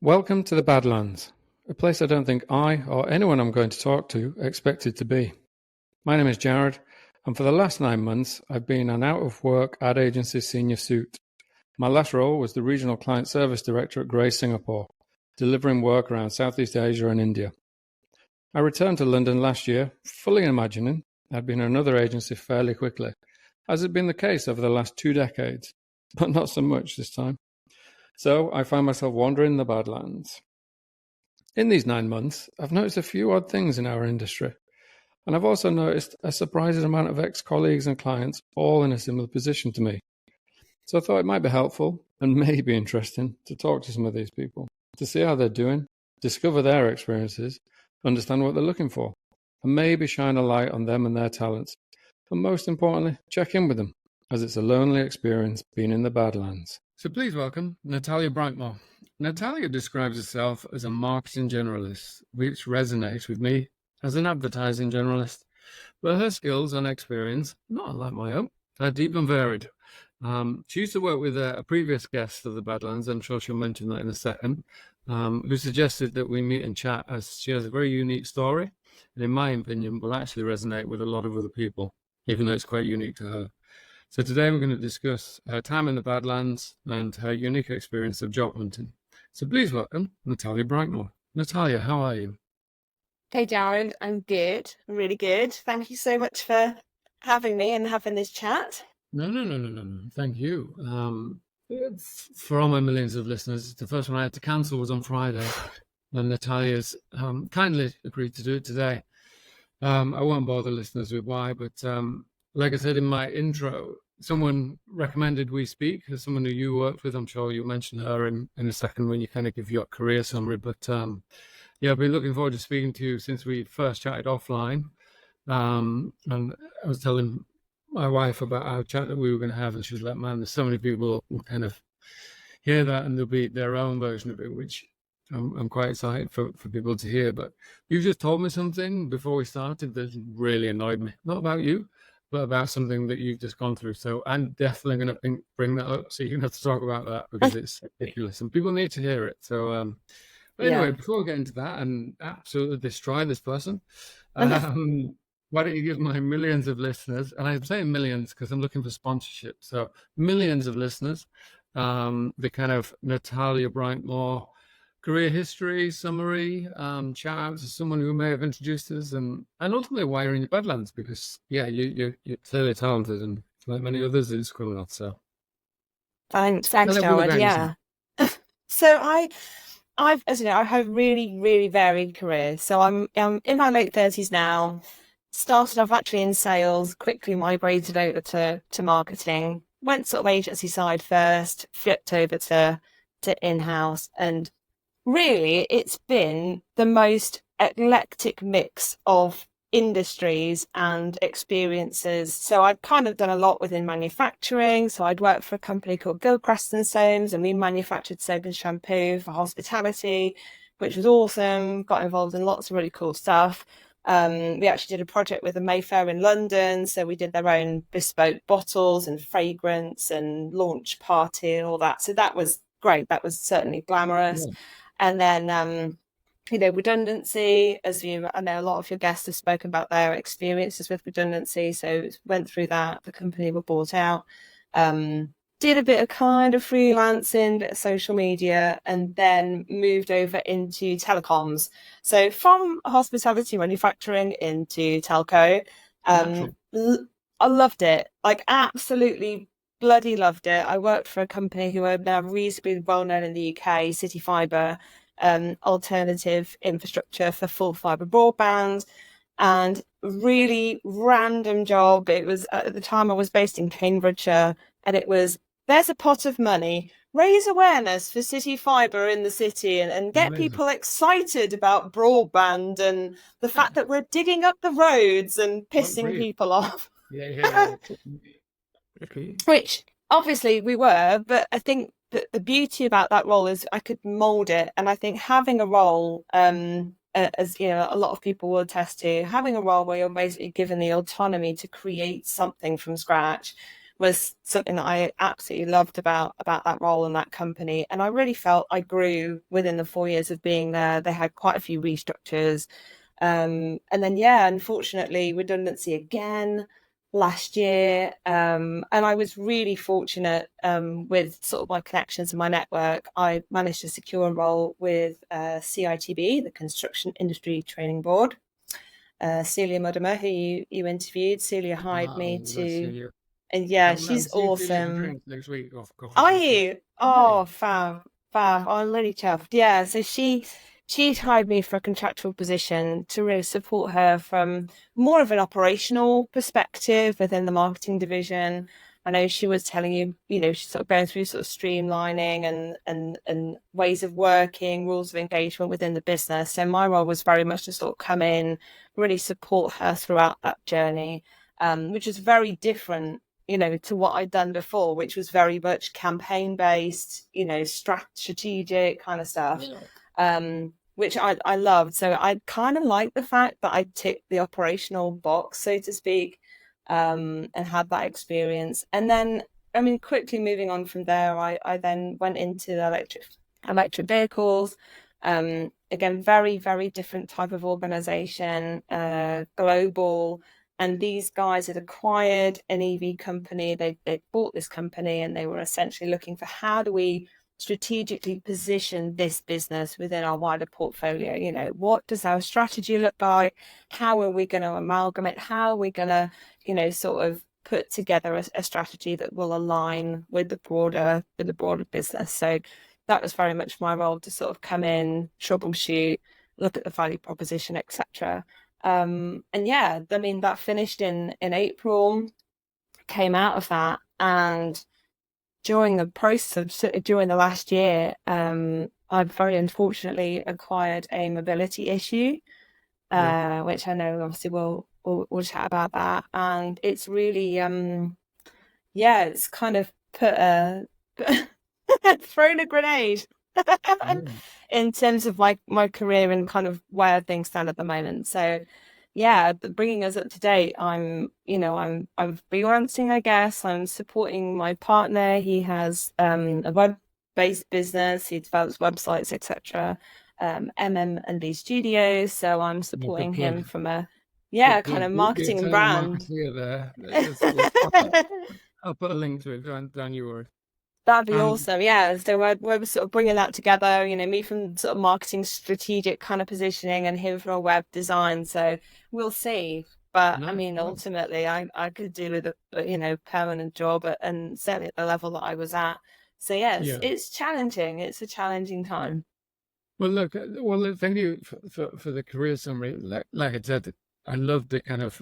Welcome to the Badlands, a place I don't think I or anyone I'm going to talk to expected to be. My name is Jared, and for the last 9 months, I've been an out-of-work ad agency senior suit. My last role was the Regional Client Service Director at Grey Singapore, delivering work around Southeast Asia and India. I returned to London last year, fully imagining I'd been in another agency fairly quickly, as had been the case over the last 2 decades, but not so much this time. So I found myself wandering the Badlands. In these 9 months, I've noticed a few odd things in our industry, and I've also noticed a surprising amount of ex-colleagues and clients all in a similar position to me. So I thought it might be helpful and maybe interesting to talk to some of these people, to see how they're doing, discover their experiences, understand what they're looking for, and maybe shine a light on them and their talents. But most importantly, check in with them, as it's a lonely experience being in the Badlands. So please welcome Natalia Brightmore. Natalia describes herself as a marketing generalist, which resonates with me as an advertising generalist. But her skills and experience, not unlike my own, are deep and varied. She used to work with a previous guest of the Badlands, I'm sure she'll mention that in a second, who suggested that we meet and chat, as she has a very unique story, and in my opinion will actually resonate with a lot of other people, even though it's quite unique to her. So today we're going to discuss her time in the Badlands and her unique experience of job hunting. So please welcome Natalia Brightmore. Natalia, how are you? Hey Darren, I'm good, really good. Thank you so much for having me and having this chat. No. Thank you. For all my millions of listeners, the first one I had to cancel was on Friday, and Natalia's kindly agreed to do it today. I won't bother listeners with why, but like I said in my intro, someone recommended we speak, as someone who you worked with. I'm sure you'll mention her in a second when you kind of give your career summary. But yeah, I've been looking forward to speaking to you since we first chatted offline. And I was telling my wife about our chat that we were going to have, and she was like, man, there's so many people who kind of hear that and there'll be their own version of it, which I'm quite excited for people to hear. But you just told me something before we started that really annoyed me. Not about you, but about something that you've just gone through. So I'm definitely going to bring that up. So you're going to have to talk about that because it's ridiculous and people need to hear it. So but anyway, before we get into that and absolutely destroy this person, why don't you give my millions of listeners, and I'm saying millions because I'm looking for sponsorship, so millions of listeners, the kind of Natalia Brightmore career history summary, shout out to someone who may have introduced us, and ultimately why you're in the Badlands, because yeah, you're clearly talented, and like many others, it's criminal. So thanks, Jared. Yeah. So I've, as you know, I have a really, really varied career. So I'm in my late 30s now. Started off actually in sales, quickly migrated over to marketing. Went sort of agency side first, flipped over to in-house, and really, it's been the most eclectic mix of industries and experiences. So I've kind of done a lot within manufacturing. So I'd worked for a company called Gilchrist and Soames, and we manufactured soap and shampoo for hospitality, which was awesome. Got involved in lots of really cool stuff. We actually did a project with a Mayfair in London. So we did their own bespoke bottles and fragrance and launch party and all that. So that was great. That was certainly glamorous. Yeah. And then, redundancy, I know a lot of your guests have spoken about their experiences with redundancy. So went through that. The company were bought out. Did a bit of kind of freelancing, bit of social media, and then moved over into telecoms. So from hospitality manufacturing into telco, I loved it. Like absolutely bloody loved it. I worked for a company who are now reasonably well known in the UK, City Fibre, alternative infrastructure for full fibre broadband, and really random job. It was at the time I was based in Cambridgeshire, and it was, there's a pot of money, raise awareness for City Fibre in the city and get people excited about broadband and the fact that we're digging up the roads and pissing people off. Yeah. Which obviously we were, but I think that the beauty about that role is I could mold it. And I think having a role, as you know, a lot of people will attest to, having a role where you're basically given the autonomy to create something from scratch was something that I absolutely loved about that role in that company. And I really felt I grew within the 4 years of being there. They had quite a few restructures. And then, unfortunately, redundancy again last year. And I was really fortunate with sort of my connections and my network. I managed to secure a role with CITB, the Construction Industry Training Board. Celia Muddimer, who you interviewed. Celia hired me to, and she's awesome. Next week off coffee. Are you? Oh, fab. I'm really chuffed. Yeah, so she hired me for a contractual position to really support her from more of an operational perspective within the marketing division. I know she was telling you, she's sort of going through sort of streamlining and ways of working, rules of engagement within the business. So my role was very much to sort of come in, really support her throughout that journey, which is very different, to what I'd done before, which was very much campaign based, strategic kind of stuff. Which I loved. So I kind of like the fact that I ticked the operational box, so to speak, and had that experience. And then, quickly moving on from there, I then went into the electric vehicles. Again, very, very different type of organization, global. And these guys had acquired an EV company. They bought this company, and they were essentially looking for, how do we strategically position this business within our wider portfolio? What does our strategy look like? How are we going to amalgamate? How are we going to, sort of put together a strategy that will align with the broader business? So that was very much my role, to sort of come in, troubleshoot, look at the value proposition, etc. And that finished in April, came out of that, and during the process, during the last year, I very unfortunately acquired a mobility issue, which I know obviously we'll chat about that. And it's really, it's kind of put thrown a grenade in terms of my career and kind of where things stand at the moment. So bringing us up to date, I'm freelancing, I guess. I'm supporting my partner. He has a web-based business. He develops websites, etc. MM&B Studios. So I'm supporting him from a kind of marketing and brand. There. I'll put a link to it. Don't you worry. That'd be awesome. Yeah. So we're sort of bringing that together, me from sort of marketing strategic kind of positioning, and him from a web design. So we'll see. But ultimately I could do with a, permanent job and certainly at the level that I was at. So it's challenging. It's a challenging time. Well, look, thank you for the career summary. Like I said, I love the kind of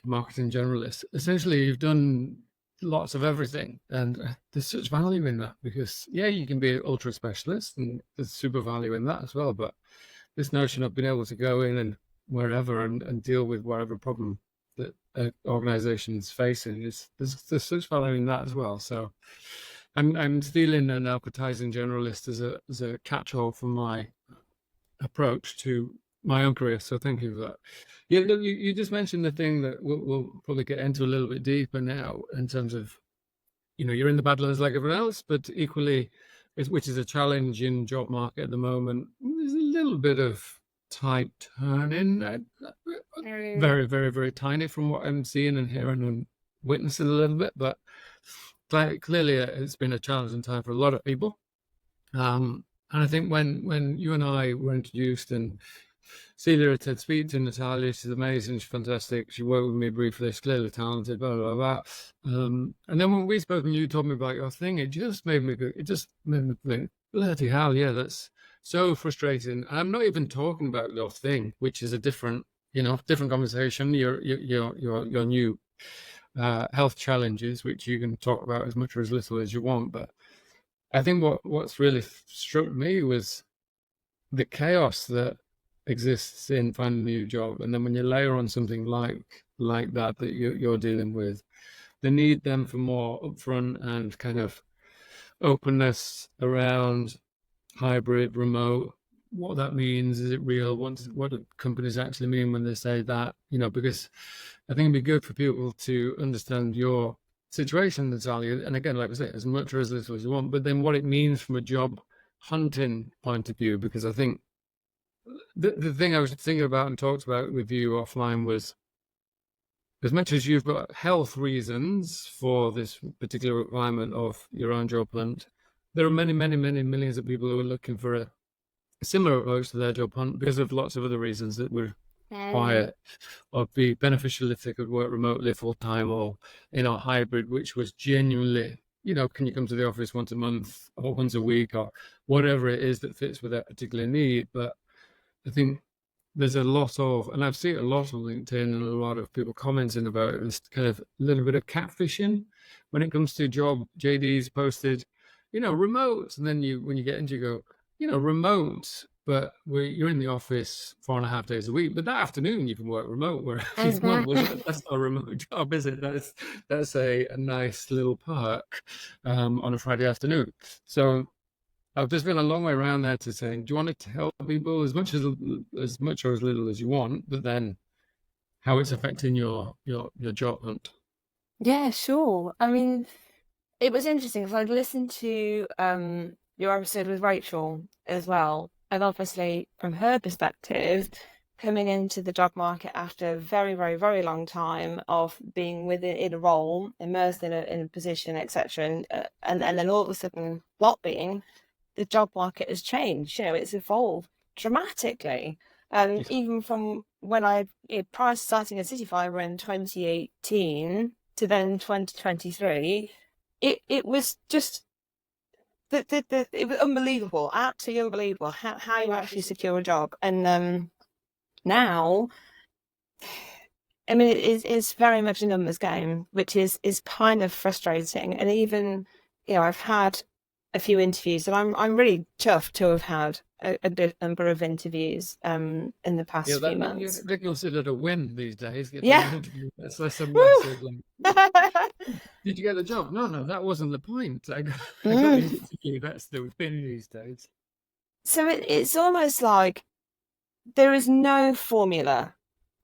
marketing generalist. Essentially, you've done lots of everything, and there's such value in that, because you can be an ultra specialist, and there's super value in that as well. But this notion of being able to go in and wherever and deal with whatever problem that an organization is facing, there's such value in that as well. So I'm stealing an advertising generalist as a catch-all for my approach to my own career. So thank you for that. Yeah, look, you just mentioned the thing that we'll probably get into a little bit deeper now, in terms of, you're in the Badlands like everyone else, but equally, which is a challenging job market at the moment. There's a little bit of tide turning, very, very, very tiny from what I'm seeing and hearing and witnessing a little bit, but clearly it's been a challenging time for a lot of people. And I think when you and I were introduced, and Celia had said, speak to Natalia, she's amazing, she's fantastic, she worked with me briefly, she's clearly talented, blah, blah, blah. And then when we spoke and you told me about your thing, it just made me think, bloody hell, that's so frustrating. I'm not even talking about your thing, which is a different conversation. Your new health challenges, which you can talk about as much or as little as you want. But I think what's really struck me was the chaos that exists in finding a new job, and then when you layer on something like that you're dealing with, the need then for more upfront and kind of openness around hybrid, remote, what that means. Is it real? What do companies actually mean when they say that? Because I think it'd be good for people to understand your situation, Natalia, and again, like I say, as much or as little as you want, but then what it means from a job hunting point of view, because I think the thing I was thinking about and talked about with you offline was, as much as you've got health reasons for this particular requirement of your own job hunt, there are many, many, many millions of people who are looking for a similar approach to their job hunt because of lots of other reasons that would require or be beneficial if they could work remotely full time or hybrid, which was genuinely, can you come to the office once a month or once a week or whatever it is that fits with that particular need. But I think there's a lot of, and I've seen a lot on LinkedIn and a lot of people commenting about it, this kind of a little bit of catfishing when it comes to job JDs posted, remote. And then when you get into, you go, remote, but you're in the office 4.5 days a week, but that afternoon you can work remote. Where that's not a remote job, is it? That's a nice little perk on a Friday afternoon. So I've just been a long way around there to saying, do you want to tell people as much or as little as you want, but then how it's affecting your job hunt? Yeah, sure. I mean, it was interesting because I'd listened to your episode with Rachel as well. And obviously, from her perspective, coming into the job market after a very, very, very long time of being in a role, immersed in a position, etc., and then all of a sudden, what being the job market has changed. It's evolved dramatically. Even from when prior to starting at City Fibre in 2018 to then 2023, it was just it was unbelievable, absolutely unbelievable how you actually secure a job. And now, I mean, it's very much a numbers game, which is kind of frustrating. And even, I've had a few interviews, and I'm really chuffed to have had a good number of interviews in the past few months. You're considered a win these days. Yeah. That's a massive. Did you get the job? No, that wasn't the point. I got the interview. That's the win these days. So it's almost like there is no formula.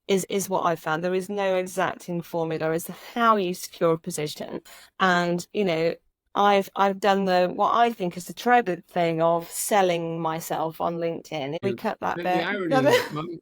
Is what I found. There is no exacting formula as to how you secure a position, and I've done what I think is the dreaded thing of selling myself on LinkedIn. If we cut that bit.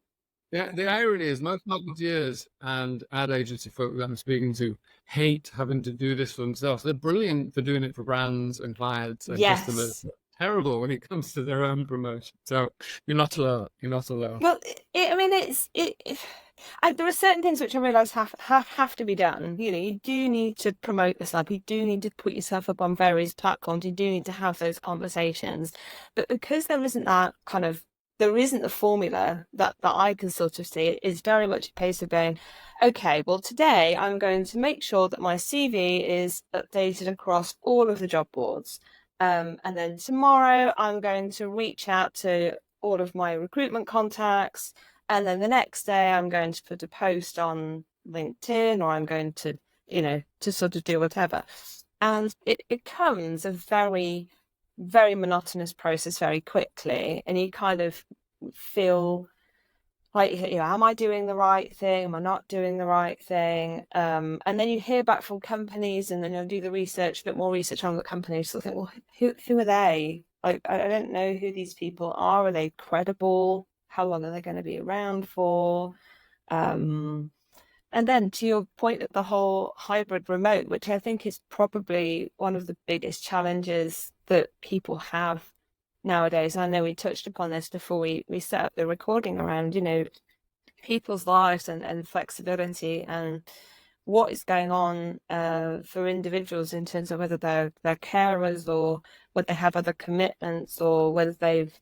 The irony is most marketeers and ad agency folk that I'm speaking to hate having to do this for themselves. They're brilliant for doing it for brands and clients and customers. Terrible when it comes to their own promotion. So you're not alone. Well, there are certain things which I realise have to be done. You do need to promote yourself. You do need to put yourself up on various platforms. You do need to have those conversations. But because there isn't the formula that I can sort of see, it's very much a case of going, okay, well, today I'm going to make sure that my CV is updated across all of the job boards. And then tomorrow I'm going to reach out to all of my recruitment contacts. And then the next day I'm going to put a post on LinkedIn, or I'm going to, to sort of do whatever. And it becomes a very, very monotonous process very quickly. And you kind of feel like, am I doing the right thing? Am I not doing the right thing? And then you hear back from companies, and then you'll do the research, a bit more research on the companies. So think, well, who are they? Like, I don't know who these people are. Are they credible? How long are they going to be around for? And then to your point of the whole hybrid remote, which I think is probably one of the biggest challenges that people have nowadays. I know we touched upon this before we set up the recording around, people's lives and flexibility and what is going on for individuals in terms of whether they're carers or whether they have other commitments or whether they've,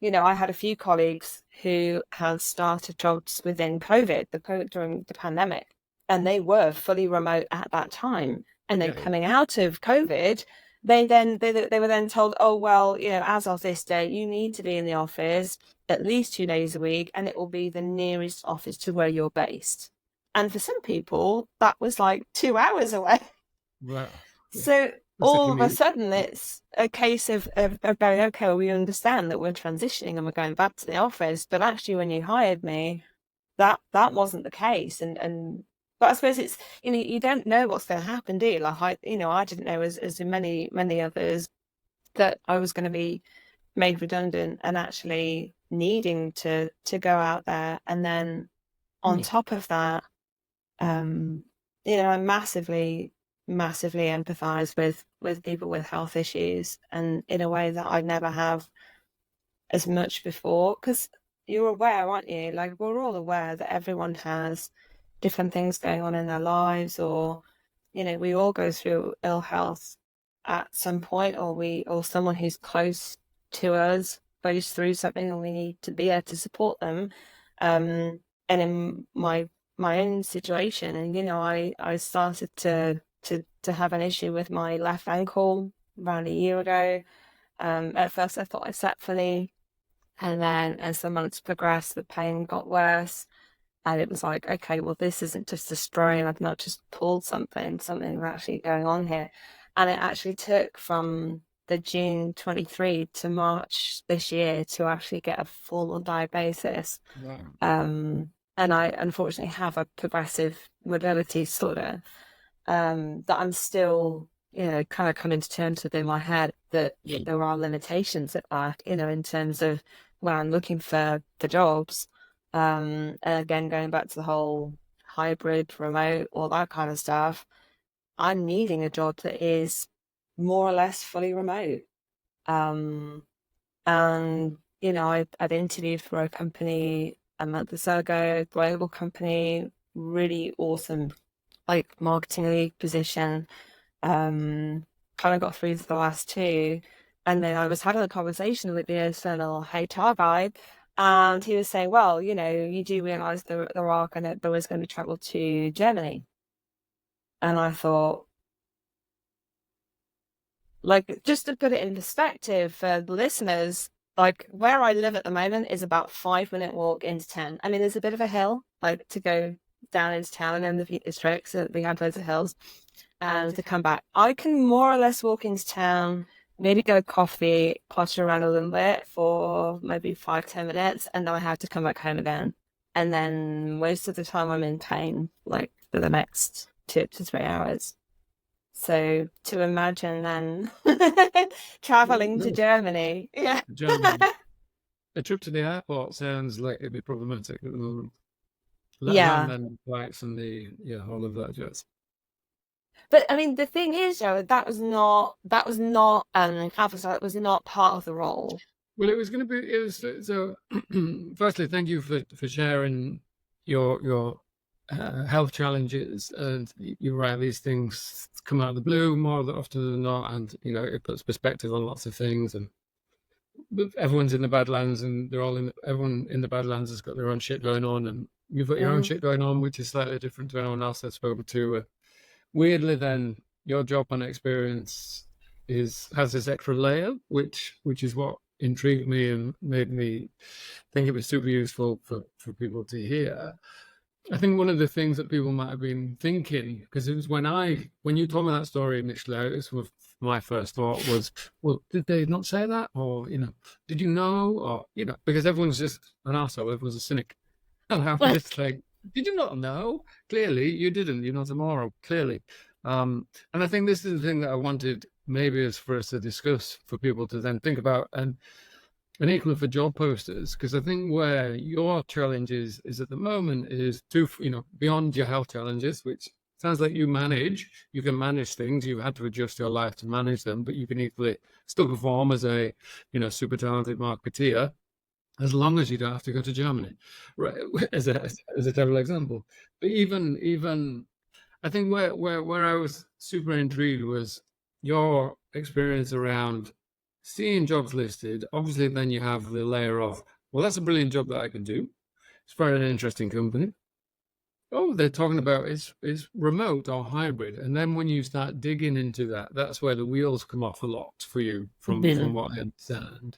I had a few colleagues who had started jobs within COVID during the pandemic, and they were fully remote at that time. And then coming out of COVID, they were then told, oh, well, as of this date, you need to be in the office at least 2 days a week, and it will be the nearest office to where you're based. And for some people, that was like 2 hours away. Wow. So all of a sudden, it's a case of going, okay, well, we understand that we're transitioning and we're going back to the office, but actually, when you hired me, that wasn't the case, and But I suppose it's, you don't know what's going to happen, do you? Like, I didn't know, as in many others, that I was going to be made redundant and actually needing to go out there. And then on top of that, I massively empathize with people with health issues, and in a way that I never have as much before, because you're aware, aren't you? Like, we're all aware that everyone has different things going on in their lives, or we all go through ill health at some point, or someone who's close to us goes through something, and we need to be there to support them. And in my own situation, and I started to have an issue with my left ankle around a year ago. At first I thought I slept fully, and then as the months progressed, the pain got worse. And it was like, okay, well, this isn't just a sprain. I've not just pulled something's actually going on here. And it actually took from the June 23 to March this year to actually get a formal diagnosis. Wow. And I unfortunately have a progressive mobility disorder, that I'm still, kind of coming to terms with in my head, that there are limitations at that, in terms of when I'm looking for the jobs. And again, going back to the whole hybrid, remote, all that kind of stuff, I'm needing a job that is more or less fully remote. And, I've interviewed for a company a month or so ago, global company, really awesome, like, marketing lead position. Kind of got through to the last two. And then I was having a conversation with the external HR guy, and he was saying, well, you do realise there was going to travel to Germany. And I thought, like, just to put it in perspective for the listeners, like, where I live at the moment is about 5-minute walk into town. I mean, there's a bit of a hill, like, to go down into town, and the districts, so we had loads of hills, and to come back. I can more or less walk into town, maybe go coffee, potter around a little bit for maybe 5-10 minutes, and then I have to come back home again. And then most of the time I'm in pain, like, for the next 2 to 3 hours. So to imagine then traveling to Germany. Yeah. Germany. A trip to the airport sounds like it'd be problematic at the moment. Yeah. And flights and all of that jazz. But I mean, the thing is, Joe, that was not that was not part of the role. Well, it was so. Firstly, thank you for sharing your health challenges. And you're right; these things come out of the blue more often than not, and it puts perspective on lots of things. And everyone's in the Badlands, and everyone in the Badlands has got their own shit going on, and you've got your own shit going on, which is slightly different to anyone else I've spoken to. Weirdly, then your job and experience has this extra layer, which is what intrigued me and made me think it was super useful for people to hear. I think one of the things that people might have been thinking, because it was when you told me that story initially, this was my first thought was, well, did they not say that? Or, did you know? Or, because everyone's just an arsehole, everyone's a cynic. And I was just like, did you not know? Clearly, you didn't. You're not a moral, clearly. And I think this is the thing that I wanted maybe is for us to discuss, for people to then think about, and equally for job posters, because I think where your challenge is at the moment is beyond your health challenges, which sounds like you can manage things. You've had to adjust your life to manage them, but you can equally still perform as a, super talented marketeer, as long as you don't have to go to Germany, right? As a terrible example. But even I think where I was super intrigued was your experience around seeing jobs listed. Obviously, then you have the layer of, well, that's a brilliant job that I can do. It's very an interesting company. Oh, they're talking about is remote or hybrid. And then when you start digging into that, that's where the wheels come off a lot for you, from what I understand.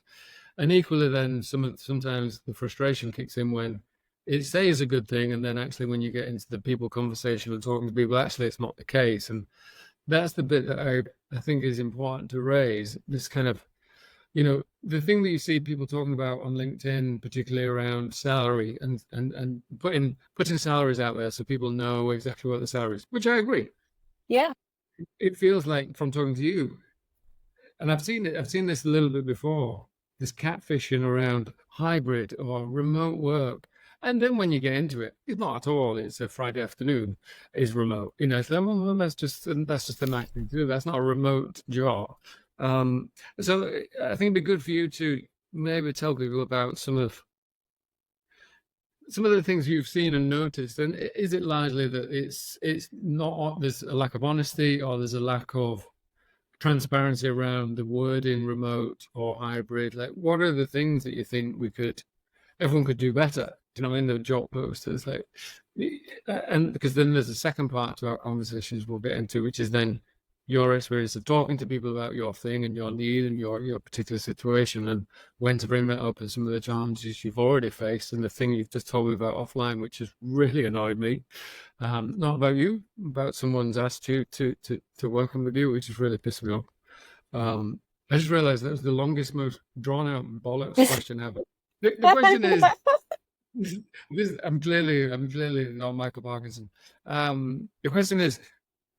And equally, then sometimes the frustration kicks in when it says a good thing, and then actually when you get into the people conversation and talking to people, actually it's not the case. And that's the bit that I think is important to raise. This kind of the thing that you see people talking about on LinkedIn, particularly around salary and putting salaries out there so people know exactly what the salary is, which I agree. Yeah. It feels like from talking to you, and I've seen this a little bit before, this catfishing around hybrid or remote work. And then when you get into it, it's not at all. It's a Friday afternoon is remote. So well, that's just the nice thing to do. That's not a remote job. So I think it'd be good for you to maybe tell people about some of the things you've seen and noticed. And is it largely that it's not, there's a lack of honesty, or there's a lack of transparency around the wording remote or hybrid? Like, what are the things that you think everyone could do better? In the job posters, and because then there's a second part to our conversations we'll get into, which is then your experience of talking to people about your thing and your need and your particular situation, and when to bring that up, and some of the challenges you've already faced, and the thing you've just told me about offline, which has really annoyed me. Not about you, about someone's asked you to work with you, which has really pissed me off. I just realized that was the longest, most drawn out bollocks question ever. The question is, I'm clearly not Michael Parkinson. The question is,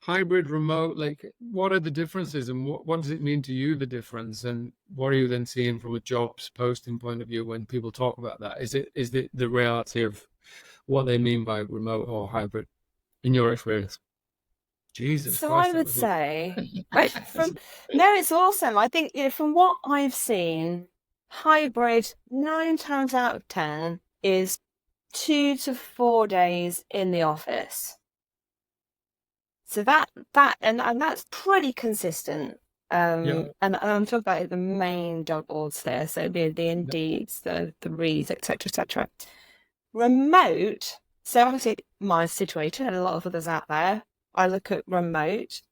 hybrid, remote, like, what are the differences, and what does it mean to you, the difference, and what are you then seeing from a jobs posting point of view when people talk about that? Is it the reality of what they mean by remote or hybrid in your experience? Jesus so Christ, I would say, no, it's awesome. I think, from what I've seen, hybrid 9 times out of 10 is 2 to 4 days in the office. So that and that's pretty consistent. And I'm talking about the main job boards there, so the Indeeds, the Reeds, etc. Remote. So obviously my situation and a lot of others out there, I look at remote,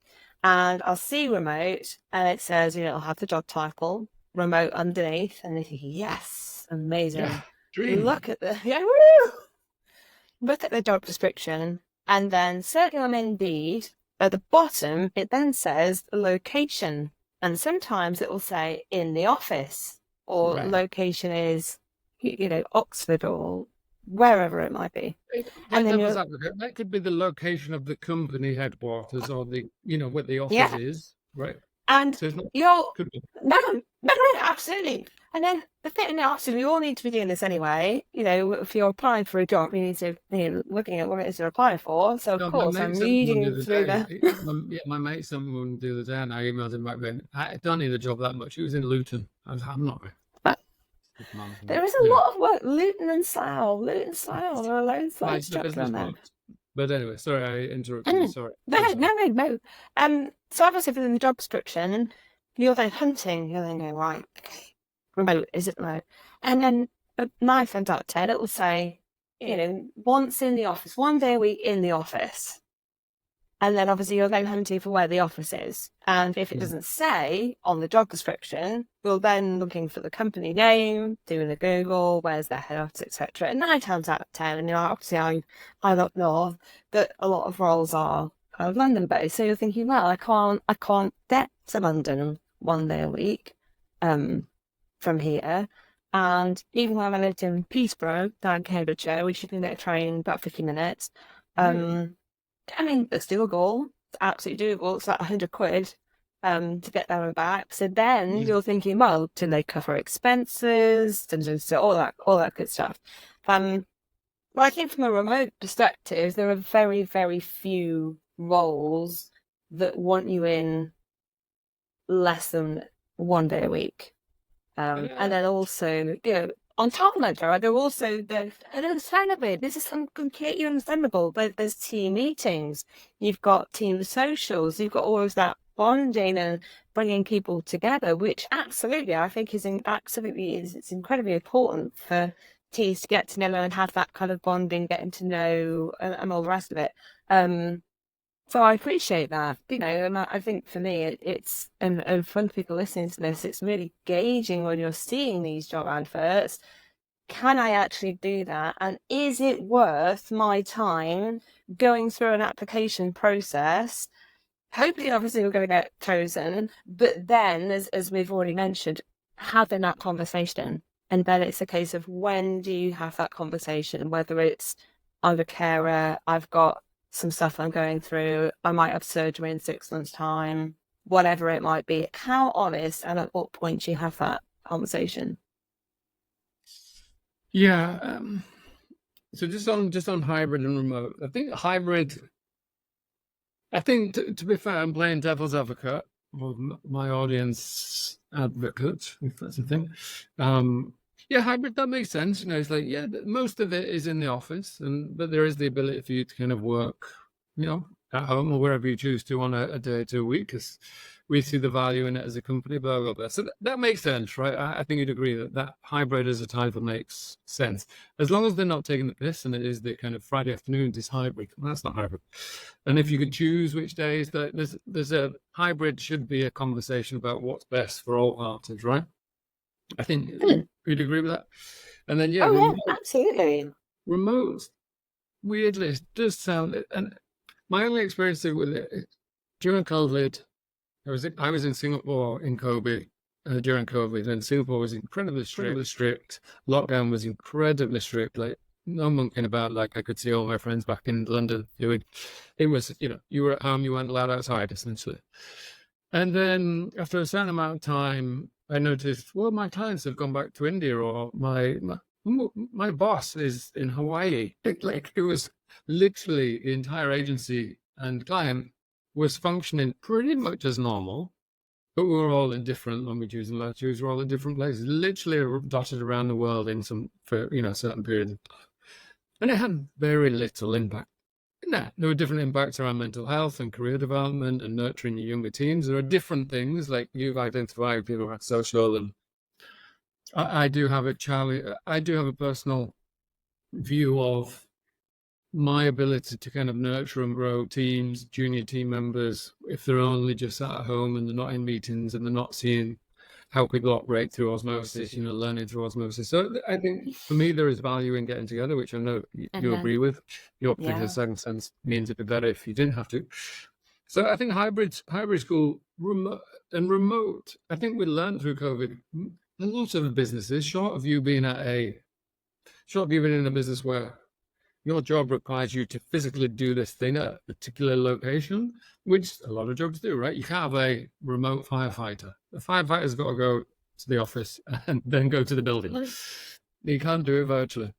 and I'll see remote, and it says, it'll have the job title remote underneath, and they think, yes, amazing. Yeah, dream. Look at the look at the job description, and then certainly on Indeed, at the bottom, it then says location, and sometimes it will say in the office, or location is, Oxford or wherever it might be. And then that could be the location of the company headquarters, or where the office is, right? And so no, absolutely. And then the thing, absolutely, we all need to be doing this anyway. If you're applying for a job, you need to be looking at what it is you're applying for. So of course, I'm reading through that. My mate sent one the other day, and I emailed him back then. I don't need a job that much. It was in Luton. I'm not. There is a lot of work. Luton and Slough. There are loads of jobs around there. But anyway, sorry, I interrupted you. Sorry. No. So obviously within the job description, you're then hunting. You're then going, right, remote, is it remote? And then 9 times out of 10, it will say, once in the office, 1 day a week in the office. And then obviously you're then hunting for where the office is. And if it doesn't say on the job description, you're then looking for the company name, doing a Google, where's their head office, etc. And 9 times out of 10, and obviously I don't know that a lot of roles are kind of London based. So you're thinking, well, I can't get to London 1 day a week from here. And even when I lived in Peterborough, down Cambridgeshire, which you can get a train about 50 minutes. I mean, it's doable. It's absolutely doable. It's like 100 quid to get there and back. So then you're thinking, well, do they cover expenses? So all that good stuff. But I think from a remote perspective, there are very, very few roles that want you in less than 1 day a week. And then also, on top of that, Jared, there are also, understandably, this is completely understandable, but there's team meetings, you've got team socials, you've got all of that bonding and bringing people together, which absolutely, I think it's incredibly important for teams to get to know and have that kind of bonding, getting to know, and all the rest of it. So I appreciate that, and I think for me, it's, and for people listening to this, it's really gauging when you're seeing these job adverts. Can I actually do that? And is it worth my time going through an application process? Hopefully, obviously, we're going to get chosen. But then, as we've already mentioned, having that conversation. And then it's a case of when do you have that conversation, whether it's I'm a carer, I've got some stuff I'm going through, I might have surgery in 6 months' time, whatever it might be. How honest and at what point do you have that conversation? Yeah. So just on hybrid and remote, I think hybrid. I think to be fair, I'm playing devil's advocate, or my audience advocate, if that's a thing. Yeah, hybrid, that makes sense. It's like, yeah, most of it is in the office, but there is the ability for you to kind of work, at home or wherever you choose to on a day to a week, because we see the value in it as a company, blah, blah, blah. So that makes sense, right? I think you'd agree that hybrid as a title makes sense. As long as they're not taking the piss and it is the kind of Friday afternoons is hybrid. Well, that's not hybrid. And if you could choose which days, there's a hybrid should be a conversation about what's best for all parties, right? I think you'd agree with that. And then, yeah, yeah, absolutely. Remote, weirdly, it does sound, and my only experience with it during COVID, I was in Singapore in Kobe during COVID, and Singapore was incredibly strict. Lockdown was incredibly strict. Like no monkeying about. Like I could see all my friends back in London doing. It was you were at home, you weren't allowed outside essentially. And then after a certain amount of time, I noticed, well, my clients have gone back to India, or my boss is in Hawaii. It was literally the entire agency and client was functioning pretty much as normal, but we were all in different longitudes and latitudes. We're all in different places, literally dotted around the world in certain periods. And it had very little impact. There were different impacts around mental health and career development and nurturing your younger teams. There are different things like you've identified people who are social, and I do have a personal view of my ability to kind of nurture and grow teams, junior team members, if they're only just at home and they're not in meetings and they're not seeing how people operate through osmosis, learning through osmosis. So I think for me, there is value in getting together, which I know you agree with. Your particular circumstance means it'd be better if you didn't have to. So I think hybrid school, remote, I think we learned through COVID, a lot of businesses, short of you being in a business where your job requires you to physically do this thing at a particular location, which a lot of jobs do, right? You can't have a remote firefighter. The firefighter's got to go to the office and then go to the building. You can't do it virtually.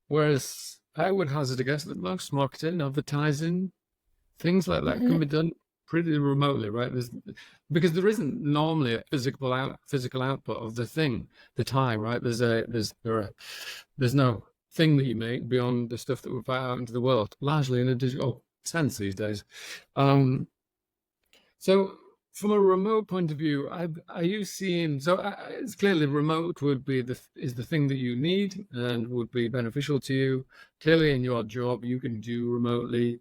Whereas I would hazard a guess that most marketing, advertising, things like that can be done pretty remotely, right? Because there isn't normally a physical output of the thing, the time, right? There's no thing that you make beyond the stuff that we put out into the world, largely in a digital sense these days. So from a remote point of view, are you seeing, it's clearly remote is the thing that you need and would be beneficial to you. Clearly in your job, you can do remotely.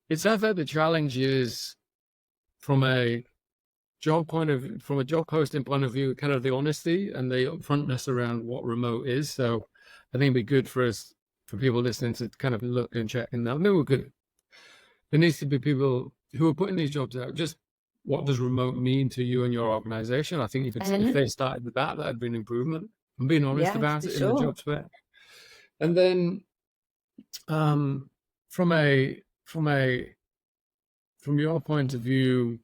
It's that the challenge is from a job posting point of view, kind of the honesty and the upfrontness around what remote is. So I think it'd be good for people listening to kind of look and check. And there needs to be people who are putting these jobs out. Just what does remote mean to you and your organization? I think if they started with that'd be an improvement. And being honest about it in the job spec. And then from your point of view,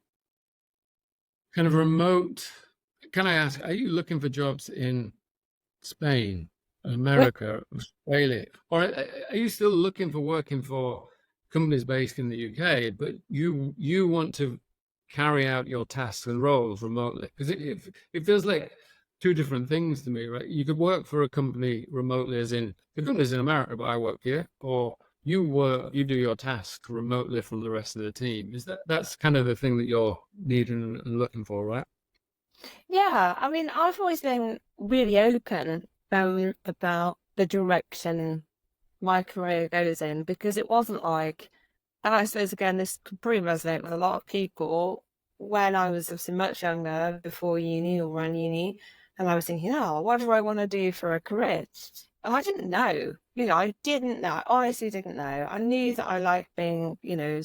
kind of remote, can I ask, are you looking for jobs in Spain, America, Australia, or are you still looking for working for companies based in the UK, but you want to carry out your tasks and roles remotely? Because it feels like two different things to me, right? You could work for a company remotely, as in the company's in America, but I work here, or you do your tasks remotely from the rest of the team. That's kind of the thing that you're needing and looking for, right? Yeah, I mean, I've always been really open about the direction my career goes in, because it wasn't like, and I suppose again, this could probably resonate with a lot of people, when I was obviously much younger, before uni or around uni, and I was thinking, what do I want to do for a career? And I didn't know, I didn't know, I honestly didn't know. I knew that I liked being, I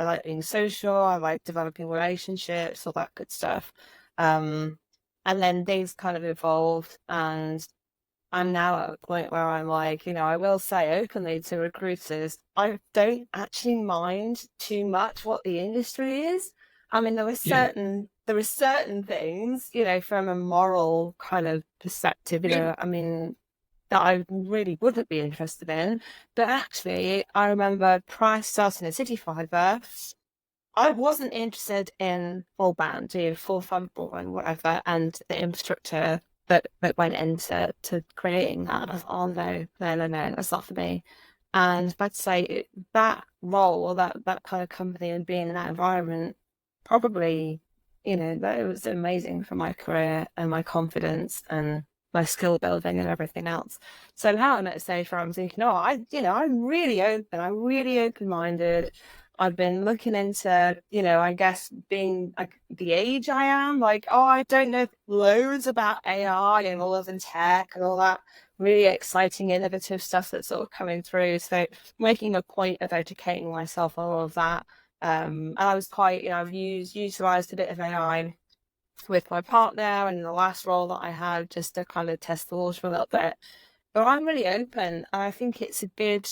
like being social, I like developing relationships, all that good stuff. And And then things kind of evolved, and I'm now at a point where I'm like, I will say openly to recruiters, I don't actually mind too much what the industry is. I mean, there were certain things, from a moral kind of perspective, I mean, that I really wouldn't be interested in. But actually, I remember prior to starting at City Fiber, I wasn't interested in full band, full fumble and whatever, and the infrastructure that went into creating that. I was, oh no, that's not for me. And I'd say that role or that kind of company and being in that environment probably, that was amazing for my career and my confidence and my skill building and everything else. So now I'm at a stage where I'm thinking, I'm really open. I'm really open-minded. I've been looking into, I guess being like the age I am, like, I don't know loads about AI and all of the tech and all that really exciting, innovative stuff that's sort of coming through. So making a point of educating myself on all of that. And I was quite, I've utilized a bit of AI with my partner and the last role that I had just to kind of test the water a little bit. But I'm really open. And I think it's a good,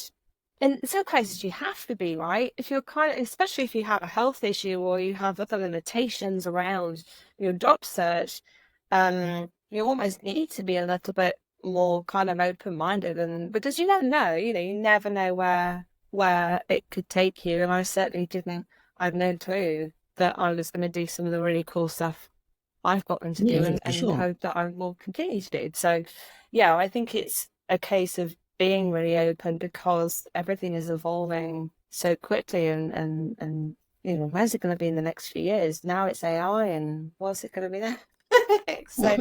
in some cases you have to be, right? If you're especially if you have a health issue or you have other limitations around your job search, you almost need to be a little bit more kind of open-minded, and because you never know, you never know where it could take you. And I certainly didn't. I had no clue that I was going to do some of the really cool stuff I've gotten to do, and hope that I will continue to do. So, yeah, I think it's a case of being really open because everything is evolving so quickly, and where's it going to be in the next few years? Now it's AI, and what's it going to be then? So,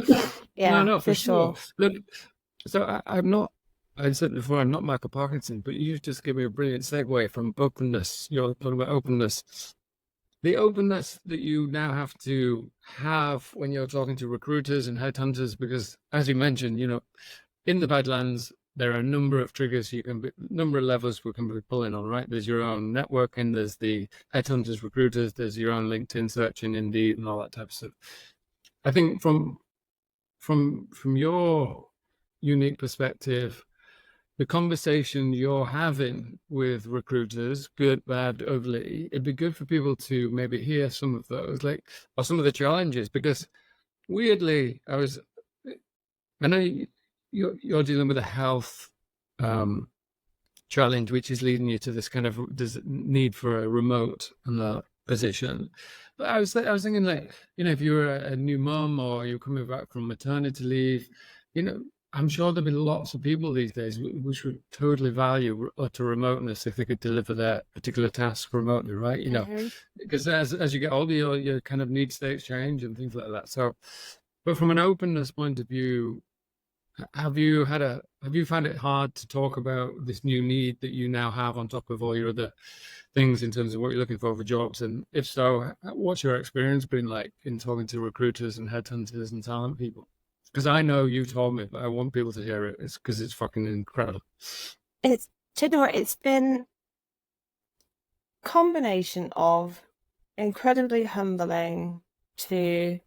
yeah, no, for sure. Look, so I said before, I'm not Michael Parkinson, but you just gave me a brilliant segue from openness. You're talking about openness. The openness that you now have to have when you're talking to recruiters and headhunters, because as you mentioned, in the Badlands, there are a number of triggers number of levels we can be pulling on, right? There's your own networking, there's the headhunters, recruiters, there's your own LinkedIn search and Indeed and all that type of stuff. I think from your unique perspective, the conversation you're having with recruiters, good, bad, ugly, it'd be good for people to maybe hear some of those, or some of the challenges, because weirdly, I know you're dealing with a health challenge, which is leading you to this kind of need for a remote position. But I was thinking, if you're a new mum or you're coming back from maternity leave, I'm sure there'll be lots of people these days which would totally value utter remoteness if they could deliver their particular task remotely, right? Because as you get older, your kind of need states change and things like that. So, but from an openness point of view, have you found it hard to talk about this new need that you now have on top of all your other things in terms of what you're looking for jobs? And if so, what's your experience been like in talking to recruiters and headhunters and talent people? Because I know you told me, but I want people to hear it. It's because it's fucking incredible. It's been a combination of incredibly humbling to,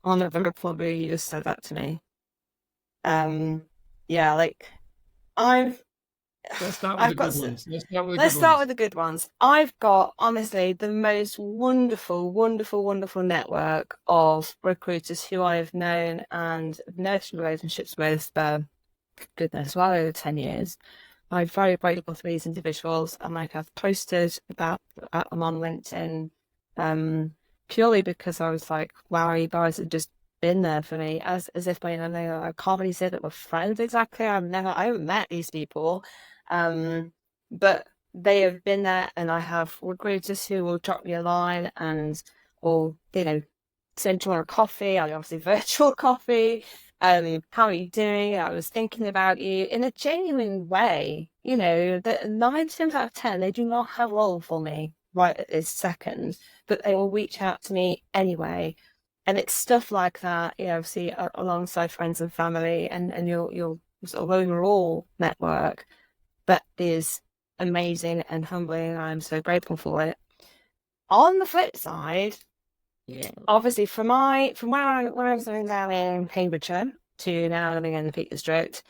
on a very probably you just said that to me. Yeah, like Let's start with the good ones. I've got honestly the most wonderful, wonderful, wonderful network of recruiters who I have known and nurtured relationships with for goodness, well over 10 years. I'm very grateful for these individuals, and I've posted about them on LinkedIn, purely because I was like, wow, you guys have just been there for me, as if I can't really say that we're friends exactly. I haven't met these people, but they have been there, and I have recruiters who will drop me a line or send you on a coffee, obviously virtual coffee. How are you doing? I was thinking about you in a genuine way. That 9 times out of 10, they do not have a role for me right at this second, but they will reach out to me anyway. And it's stuff like that, obviously alongside friends and family and your sort of overall network that is amazing and humbling. I'm so grateful for it. On the flip side, Yeah. Obviously, from where I was living down in Cambridgeshire to now living in the Peak District,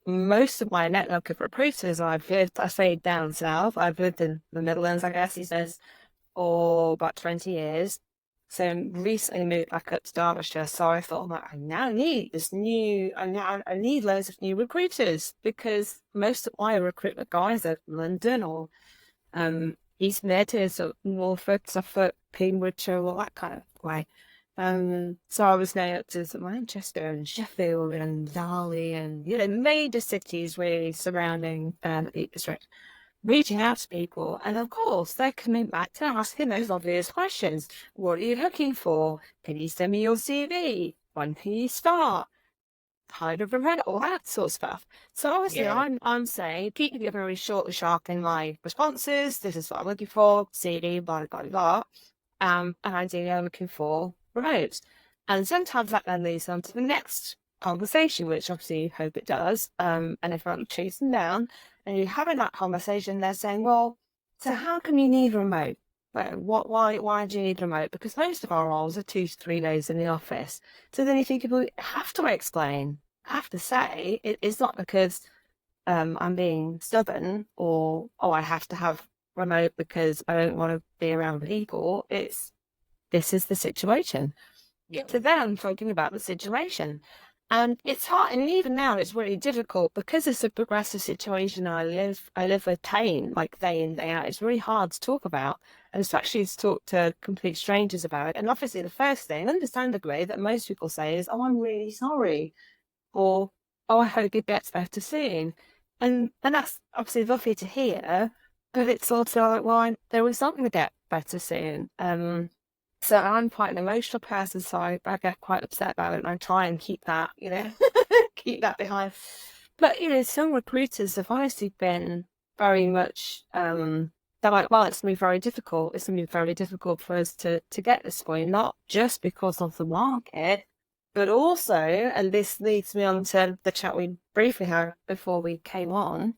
most of my network of recruiters I stayed down south. I've lived in the Midlands, I guess he says, for about 20 years. So recently moved back up to Derbyshire. So I thought, I now need I need loads of new recruiters, because most of my recruitment guys are London or East Mid, so Norfolk, Suffolk, Cambridgeshire, all that kind of way. So I was going up to Manchester and Sheffield and Derby and, major cities really surrounding the Peak District, reaching out to people. And of course, they're coming back to asking those obvious questions. What are you looking for? Can you send me your CV? When can you start? Kind of remote, all that sort of stuff. So obviously, I'm saying, keep it very short and sharp in my responses. This is what I'm looking for. CD, blah blah blah. And ideally, I'm looking for remote. And sometimes that then leads on to the next conversation, which obviously you hope it does. And if I'm chasing down, and you're having that conversation, they're saying, well, so how come you need remote? Why do you need remote? Because most of our roles are 2 to 3 days in the office. So then you think, well, have to explain, have to say, it's not because I'm being stubborn or, I have to have remote because I don't want to be around people. This is the situation. So then I'm talking about the situation. And it's hard, and even now it's really difficult because it's a progressive situation. I live with pain, like day in, day out. It's really hard to talk about, and especially to talk to complete strangers about it. And obviously the first thing, understandably, that most people say is, oh, I'm really sorry, or, oh, I hope it gets better soon. And that's obviously lovely to hear, but it's also like, well, there was something to get better soon. So I'm quite an emotional person, so I get quite upset about it, and I try and keep that, keep that behind. But, some recruiters have honestly been very much, they're like, well, it's going to be very difficult. It's going to be very difficult for us to get this point, not just because of the market, but also, and this leads me on to the chat we briefly had before we came on,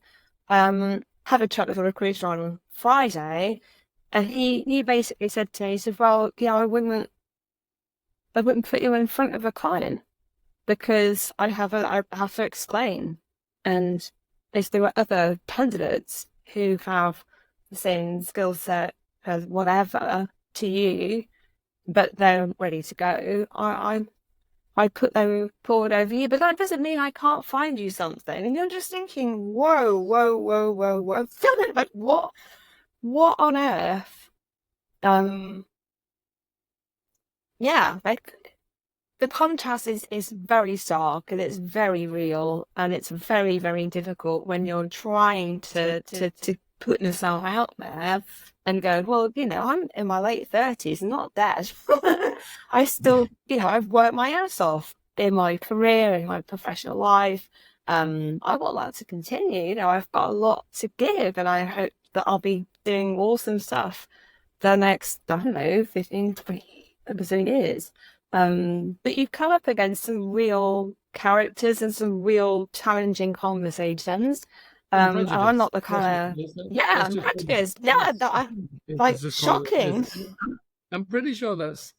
had a chat with a recruiter on Friday. And he basically said to me, he said, well, I wouldn't put you in front of a client because I have to explain. And if there were other candidates who have the same skill set as whatever to you, but they're ready to go, I put them forward over you. But that doesn't mean I can't find you something. And you're just thinking, whoa. Like, what on earth? Like the contrast is very stark, and it's very real, and it's very, very difficult when you're trying to put yourself out there and go, well, I'm in my late 30s, not dead. I still, I've worked my ass off in my career, in my professional life. I want that to continue. I've got a lot to give, and I hope that I'll be doing awesome stuff the next, 15, 20 years. But you come up against some real characters and some real challenging conversations. And I'm not the kind of, I'm prejudiced. Yeah, like shocking. I'm pretty sure that's,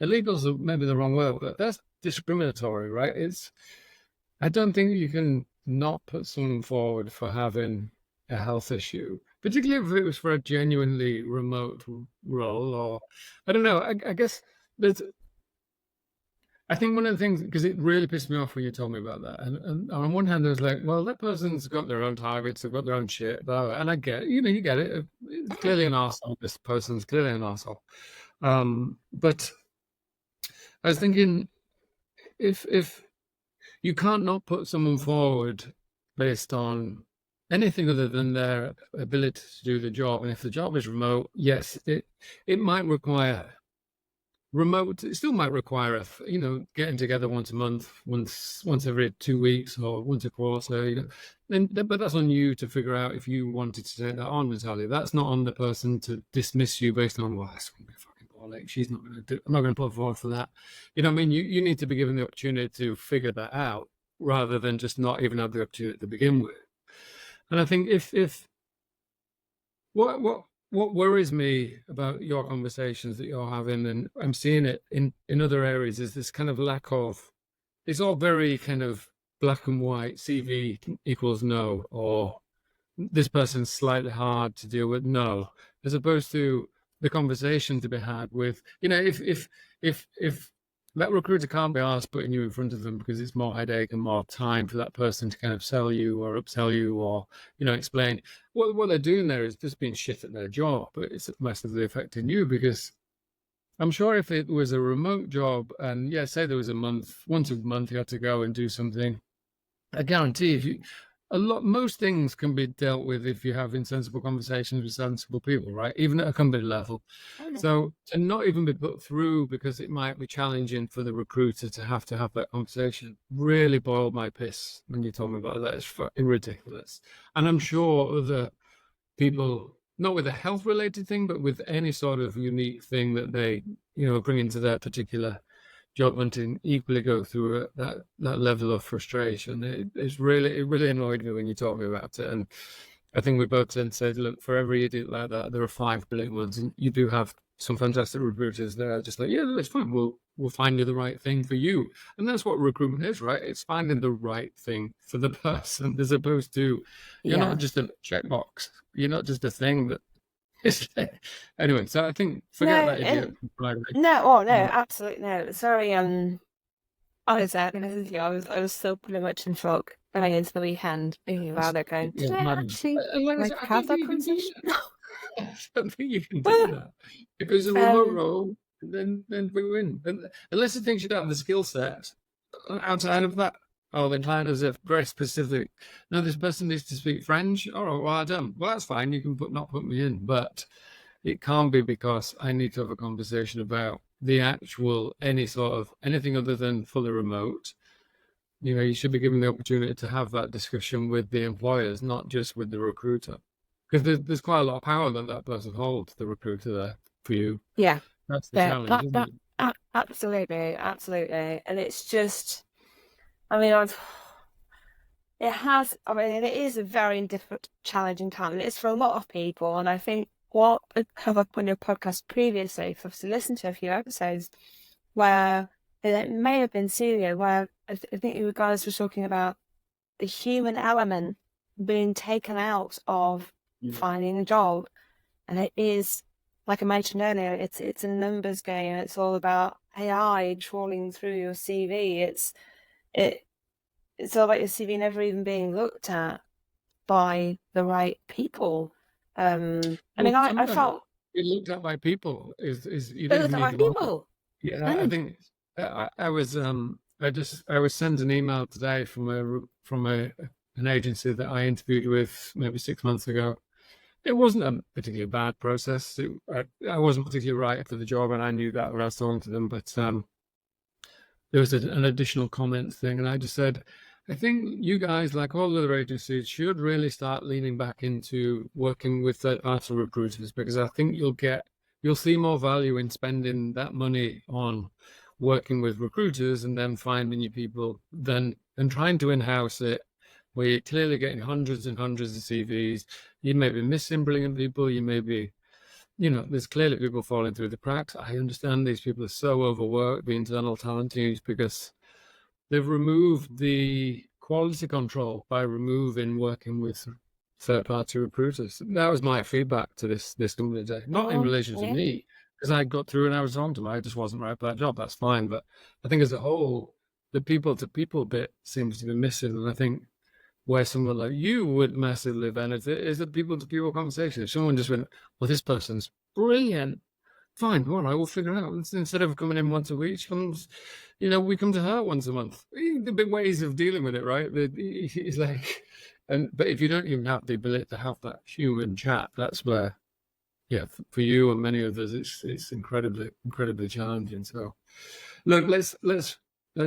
illegal's maybe the wrong word, but that's discriminatory, right? I don't think you can not put someone forward for having a health issue, particularly if it was for a genuinely remote role, or I don't know. I guess I think one of the things, because it really pissed me off when you told me about that, and on one hand I was like, well, that person's got their own targets, they've got their own shit, blah, blah, and I get it, you get it. It's clearly an arsehole. This person's clearly an arsehole. But I was thinking, if you can't not put someone forward based on anything other than their ability to do the job, and if the job is remote, yes, it might require remote. It still might require getting together once a month, once every 2 weeks, or once a quarter. But that's on you to figure out if you wanted to take that on, Natalia. That's not on the person to dismiss you based on, well, that's going to be fucking bollocks. She's not going to do. I'm not going to put forward for that. What I mean? You need to be given the opportunity to figure that out, rather than just not even have the opportunity to begin with. And I think if what what worries me about your conversations that you're having, and I'm seeing it in other areas, is this kind of lack of, it's all very kind of black and white, CV equals no, or this person's slightly hard to deal with, no, as opposed to the conversation to be had with, if that recruiter can't be asked putting you in front of them because it's more headache and more time for that person to kind of sell you or upsell you or, explain. What they're doing there is just being shit at their job, but it's massively affecting you, because I'm sure if it was a remote job and, say there was once a month you had to go and do something, I guarantee most things can be dealt with if you have insensible conversations with sensible people, right? Even at a company level. So to not even be put through because it might be challenging for the recruiter to have that conversation really boiled my piss when you told me about that. It's fucking ridiculous. And I'm sure other people, not with a health related thing, but with any sort of unique thing that they, bring into their particular job hunting, equally go through that level of frustration. It really annoyed me when you told me about it. And I think we both then said, look, for every idiot like that, there are 5 brilliant ones. And you do have some fantastic recruiters that are just like, yeah, that's fine. We'll find you the right thing for you. And that's what recruitment is, right? It's finding the right thing for the person, as opposed to, you're not just a checkbox. You're not just a thing that, anyway, so I think forget that idiot. No, absolutely no. It's very honestly, I was so pretty much in shock going into the weekend thinking about it, going, did I actually have that conversation? I don't think you can do that. If it's a remote role, then we win. Unless it thinks you don't have the skill set outside of that. Oh, the client is very specific. No, this person needs to speak French. All right, well, I don't. Well, that's fine. You can not put me in, but it can't be because I need to have a conversation about the actual anything other than fully remote. You should be given the opportunity to have that discussion with the employers, not just with the recruiter, because there's quite a lot of power that person holds, the recruiter there for you. Yeah, that's the challenge. Isn't it? Absolutely, and it's just. I mean, it is a very difficult, challenging time. And it's for a lot of people. And I think what have I put in your podcast previously, if I've listened to a few episodes where it may have been Celia, where I think you guys were talking about the human element being taken out of finding a job. And it is, like I mentioned earlier, it's a numbers game. It's all about AI trawling through your CV. It's all about your CV never even being looked at by the right people. I felt it looked at by people is you don't even need people. Yeah, I think I was sent an email today from an agency that I interviewed with maybe 6 months ago. It wasn't a particularly bad process. I wasn't particularly right for the job, and I knew that when I was talking to them. But there was an additional comment thing, and I just said, I think you guys, like all other agencies, should really start leaning back into working with third-party recruiters, because I think you'll see more value in spending that money on working with recruiters and then finding you people than trying to in-house it, where you're clearly getting hundreds and hundreds of CVs. You may be missing brilliant people. You may be, there's clearly people falling through the cracks. I understand these people are so overworked, the internal talent teams, because they've removed the quality control by removing working with third-party recruiters. That was my feedback to this company today. Not in relation to me, because I got through and I was on to them. I just wasn't right for that job. That's fine. But I think as a whole, the people-to-people bit seems to be missing. And I think where someone like you would massively benefit is the people-to-people conversation. If someone just went, well, this person's brilliant. Fine, well, I will figure it out. Instead of coming in once a week, we come to her once a month. The big ways of dealing with it, right? It's like, but if you don't even have the ability to have that human chat, that's where, for you and many others, it's incredibly, incredibly challenging. So, look, let's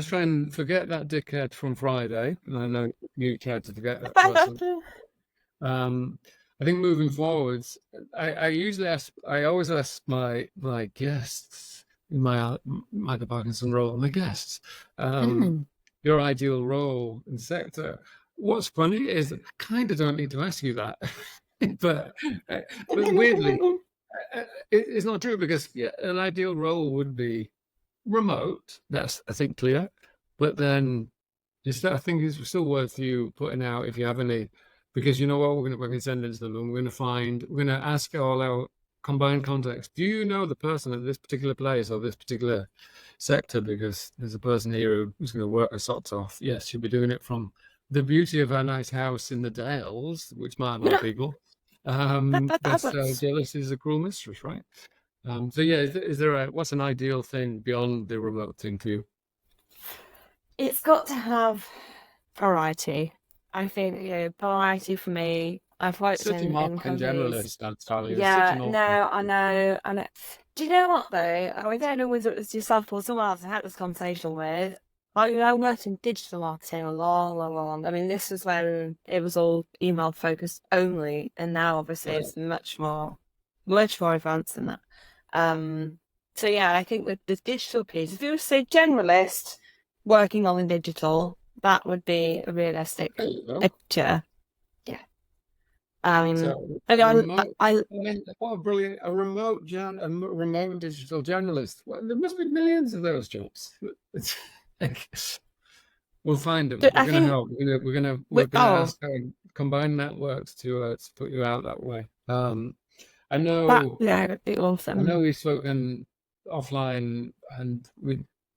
try and forget that dickhead from Friday. And I know you tried to forget that person. I think moving forwards, I always ask my guests in my Michael Parkinson role, my guests, your ideal role and sector. What's funny is I kind of don't need to ask you that. but weirdly, it's not true because an ideal role would be remote. That's, I think, clear. But then I think it's still worth you putting out if you have any, because you know what, we're going to send it to them and we're going to ask all our combined contacts, do you know the person at this particular place or this particular sector? Because there's a person here who's going to work her socks off. Yes, she'll be doing it from the beauty of her nice house in the Dales, which might annoy people. Jealous is a cruel mistress, right? So yeah, is there what's an ideal thing beyond the remote thing for you? It's got to have variety. I think, variety for me. I've worked such in a marketing generalist, Natalia. Yeah, no, I know. Do you know what though? I don't know whether it was yourself or someone else I had this conversation with. I worked in digital marketing a long. I mean, this was when it was all email focused only, and now obviously it's much more advanced than that. So yeah, I think with the digital piece, if you were to say generalist working on the digital, that would be a realistic picture. Yeah. So what a brilliant remote digital journalist. Well, there must be millions of those jobs. We'll find them. We're going to help. We're going to ask our combined networks to put you out that way. I know. That'd be awesome. I know we've spoken offline, and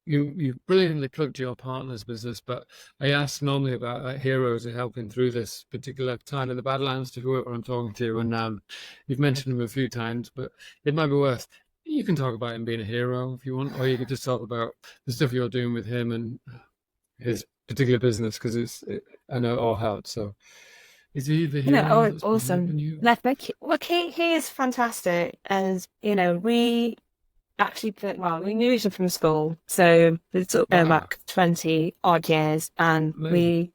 you brilliantly plugged your partner's business, but I ask normally about heroes who are helping through this particular time in the Badlands to whoever I'm talking to, and you've mentioned him a few times, but it might be worth. You can talk about him being a hero if you want, or you can just talk about the stuff you're doing with him and his particular business, because I know it all helps. So is he the hero? Awesome. He is fantastic, and we actually we knew each other from school, so it's back 20 odd years, and we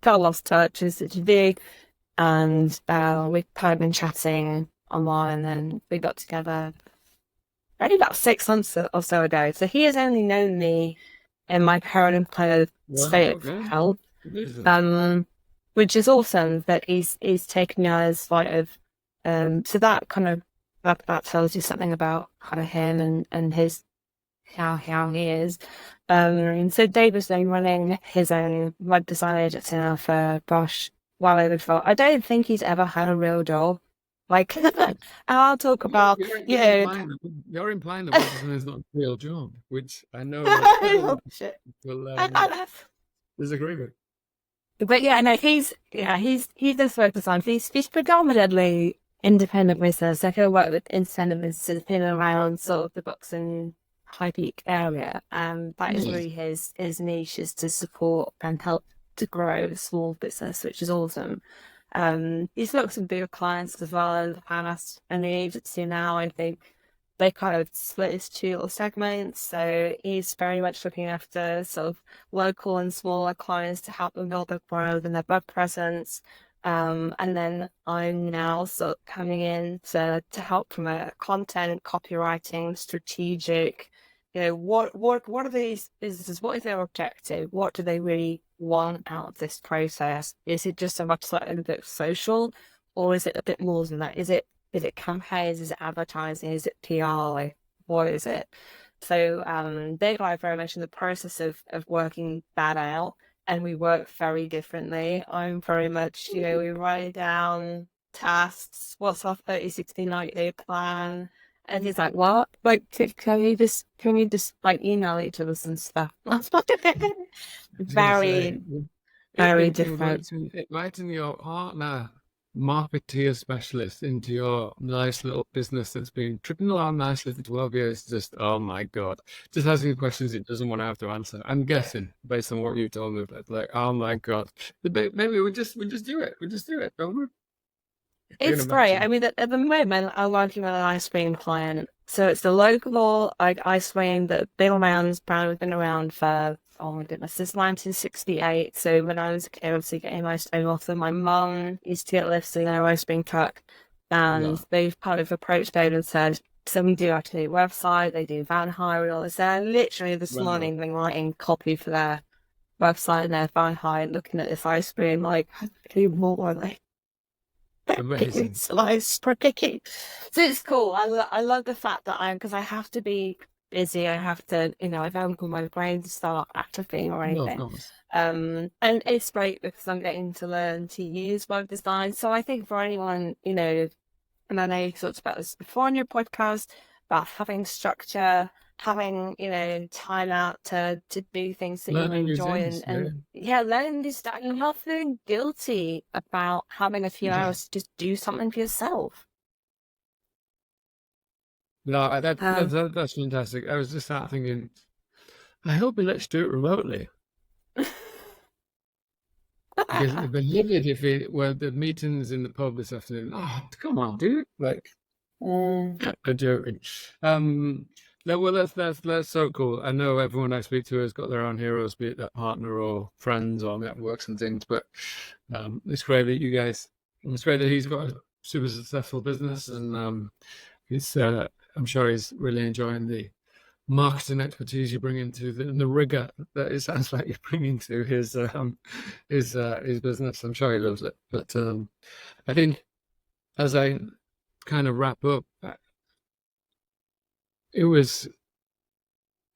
got lost touch as such a big, and we've kind of been chatting online, and then we got together only about 6 months or so ago. So he has only known me in my current kind of state of health, which is awesome that he's taken me as sort of so that kind of that tells you something about kind of him and his how he is. So David's been running his own web design agency now for well over 4. I don't think he's ever had a real job. Like, I'll talk about you're implying that web is not a real job, which I know will disagree with. But yeah, no, he's this web design. He's predominantly independent business. I can work with independent businesses in and around sort of the Bucks and High Peak area. That is really his niche, is to support and help to grow a small business, which is awesome. He's got some bigger clients as well in the past, and the agency now, I think they kind of split his 2 little segments. So he's very much looking after sort of local and smaller clients to help them build their growth and their web presence. And then I'm now sort of coming in to help from a content, copywriting, strategic. What are these businesses? What is their objective? What do they really want out of this process? Is it just so much like a bit social, or is it a bit more than that? Is it campaigns? Is it advertising? Is it PR? What is it? So they are very much in the process of working that out, and we work very differently. I'm very much, we write down tasks, what's our 30, 60, 90-day plan. And he's like, what? Like, can you just like email each other and stuff? Very different. Inviting your partner, marketeer specialist, into your nice little business that's been tripping along nicely for 12 years, just, oh my God, just asking questions it doesn't want to have to answer. I'm guessing, based on what you told me, but like, oh my God, maybe we just do it. We just do it, don't we? It's great. I mean, at the moment, I'm working with an ice cream client. So it's the local ice cream that Badlands brand has been around for, oh my goodness, since 1968. So when I was a kid, obviously getting ice cream off them, my mum used to get lifts in their ice cream truck. And they've kind of approached David and said, so we do actually a website, they do van hire and all this. And literally this morning, been writing copy for their website and their van hire, looking at this ice cream, like, who more are they? Amazing. Slice pretty. So it's cool. I love the fact that because I have to be busy. I have to, I don't want my brain to start atrophying or No, of anything. course. And it's great because I'm getting to learn to use web design. So I think for anyone, and I know you talked about this before on your podcast, about having structure, having, time out to do things that Learning you new enjoy things, and learning this stuff. You're not feeling guilty about having a few hours to just do something for yourself. No, that's fantastic. I was just sat thinking, I hope he lets you do it remotely. Because it'd be livid if it were the meetings in the pub this afternoon. Oh, come on, dude! Like, I'm joking. No, well, that's so cool. I know everyone I speak to has got their own heroes, be it their partner or friends or networks and things. But it's great that you guys. It's great that he's got a super successful business, and he's. I'm sure he's really enjoying the marketing expertise you bring into the rigor that it sounds like you're bringing to his business. I'm sure he loves it. But I think as I kind of wrap up, it was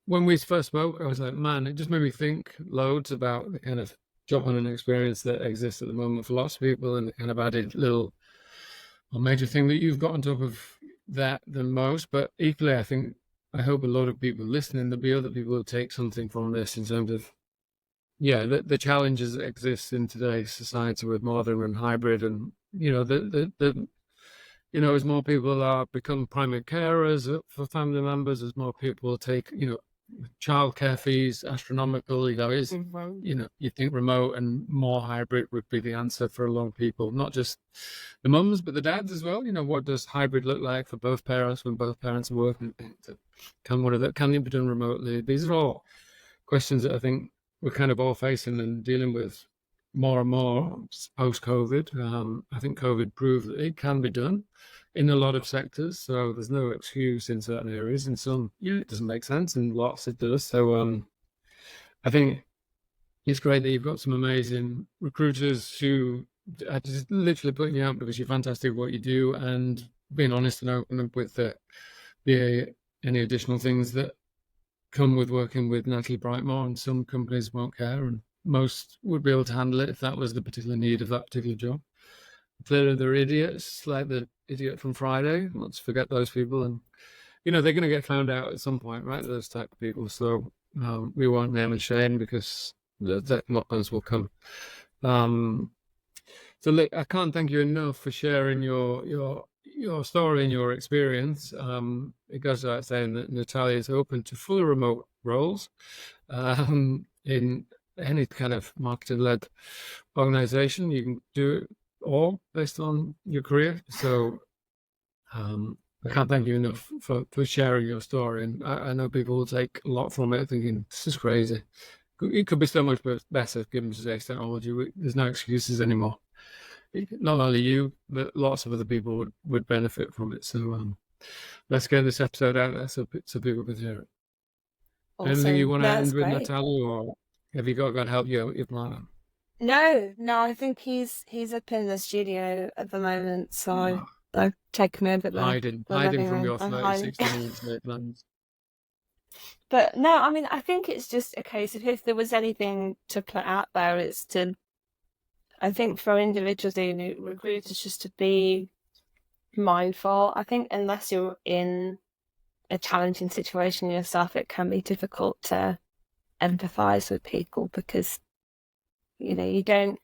when we first spoke, I was like, man, it just made me think loads about the kind of job hunting experience that exists at the moment for lots of people, and the kind of added little or major thing that you've got on top of that than most. But equally, I hope a lot of people listening, there'll be other people who take something from this in terms of, the challenges that exist in today's society with modern and hybrid, and as more people are become primary carers for family members, as more people take, childcare fees astronomical. You think remote and more hybrid would be the answer for a lot of people, not just the mums but the dads as well. What does hybrid look like for both parents when both parents are working? Can it be done remotely? These are all questions that I think we're kind of all facing and dealing with more and more post-COVID. I think COVID proved that it can be done in a lot of sectors, so there's no excuse in certain areas. In some, it doesn't make sense, and lots it does. So I think it's great that you've got some amazing recruiters who are just literally putting you out because you're fantastic at what you do, and being honest and open up with any additional things that come with working with Natalie Brightmore. And some companies won't care, and most would be able to handle it if that was the particular need of that particular job. Clearly, they're idiots, like the idiot from Friday. Let's forget those people, and they're going to get found out at some point, right? Those type of people. So we won't name and shame because that ones will come. So I can't thank you enough for sharing your story and your experience. It goes without saying that Natalia is open to fully remote roles in any kind of marketing-led organization. You can do it all based on your career. So I can't thank you enough for sharing your story. And I know people will take a lot from it, thinking, this is crazy. It could be so much better given today's technology. There's no excuses anymore. Not only you, but lots of other people would benefit from it. So let's get this episode out there so people can hear it. Awesome. Anything you want to end with, Natalia, or have you got help you out your plan? No, I think he's up in the studio at the moment, so I've taken over the hiding from your 36 plans. But no, I mean, I think it's just a case of if there was anything to put out there, it's to, I think for individuals, recruiters, just to be mindful. I think unless you're in a challenging situation yourself, it can be difficult to empathize with people because you don't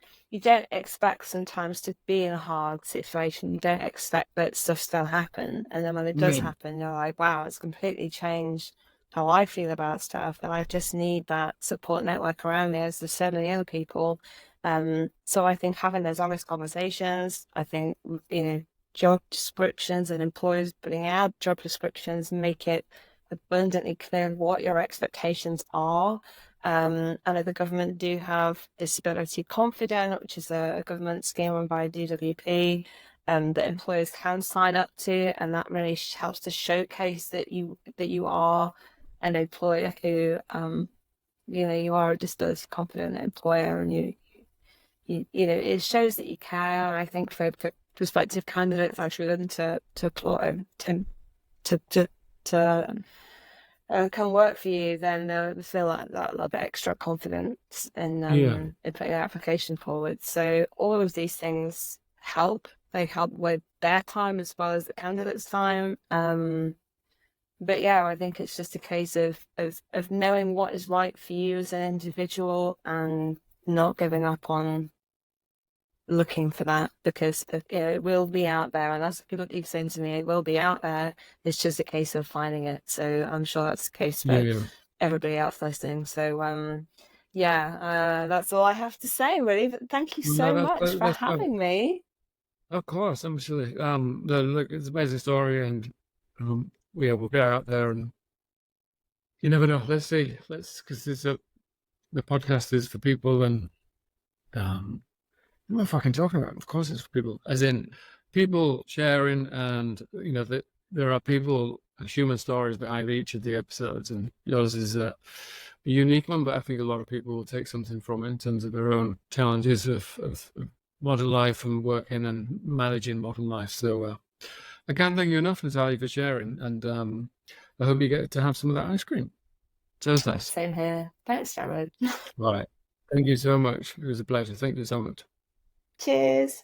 expect sometimes to be in a hard situation. You don't expect that stuff still happen, and then when it does happen, you're like, wow, it's completely changed how I feel about stuff, and I just need that support network around me, as there's so many other people. So I think having those honest conversations, I think job descriptions and employers putting out job descriptions make it abundantly clear what your expectations are. And the government do have Disability Confident, which is a government scheme run by DWP, that employers can sign up to, and that really helps to showcase that you are an employer who, you are a disability confident employer, and you it shows that you care. And I think for prospective candidates actually willing to come work for you, then they'll feel like that little bit extra confidence in putting their application forward. So all of these things help. They help with their time as well as the candidate's time. But yeah, I think it's just a case of knowing what is right for you as an individual and not giving up on looking for that, because it will be out there, and that's what people keep saying to me, it will be out there, it's just a case of finding it. So I'm sure that's the case for everybody else listening. So that's all I have to say, really. But thank you so much for having me. Of course, absolutely. Look, it's an amazing story, and we'll get out there, and you never know. Let's see, because the podcast is for people, and what am I fucking talking about? Of course it's for people, as in people sharing, and that there are people, human stories behind each of the episodes, and yours is a unique one, but I think a lot of people will take something from it in terms of their own challenges of modern life and working and managing modern life. So I can't thank you enough, Natalia, for sharing, and I hope you get to have some of that ice cream. Sounds nice. Same here. Thanks, Jared. Right. Thank you so much. It was a pleasure. Thank you so much. Cheers.